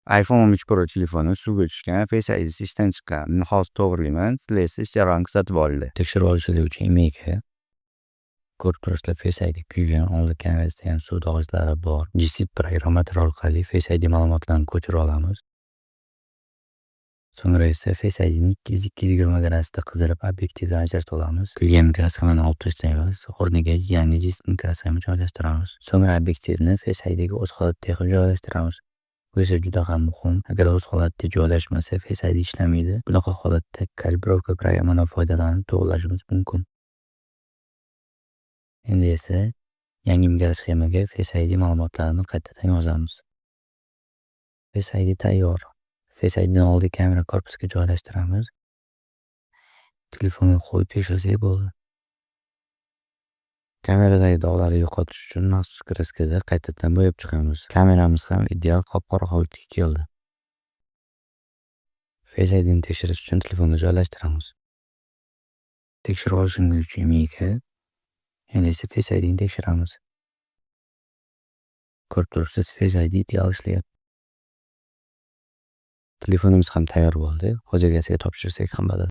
iPhone 13 Pro telefoni suvga tushgan, Face ID'si ishdan chiqqan. Men hozir to'g'rilayman, sizlar esa jarayonni kuzatib olinglar. Tekshirib olishlar uchun emailga ko'rib turasizlar, Face ID kuygan, old kamerasida ham suv dog'izlari bor. GSIP programmator orqali Face ID ma'lumotlarini ko'chira olamiz. So'ngra esa Face ID'ni 220 gradusda qizdirib obyektivdan ajratib olamiz. Kuygan mikrosxemani olib tashlaymiz. O'rniga yangi GSIP mikrosxemani joylashtiramiz. So'ngra obyektivni Face ID'ga o'z holatida qilib joylashtiramiz. Bu esa juda ham muhim. Agar o'z holatida joylashmasa, Face ID ishlamaydi. Bunaqa holatda kalibrovka programmadan foydalanib to'g'rilashimiz mumkin. Endi esa yangi mikrosxemaga Face ID ma'lumotlarini qaytadan yozamiz. Face ID tayyor. Face ID'ni oldi kamera korpusiga joylashtiramiz. Telefonni qo'yib tekshirsak bo'ldi. Kameradagi dog'larni yo'qotish uchun maxsus kraskada qaytadan bo'yab chiqamiz. Kameramiz ham ideal qop-qora holatga keldi. Face ID'ni tekshirish uchun telefonni joylashtiramiz. Tekshirib olishingiz uchun emailga, endi esa Face ID'ni tekshiramiz. Ko'rib turibsiz, Face ID ideal ishlayapti. Telefonimiz ham tayyor bo'ldi. Hozir egasiga topshirsak ham bo'ladi.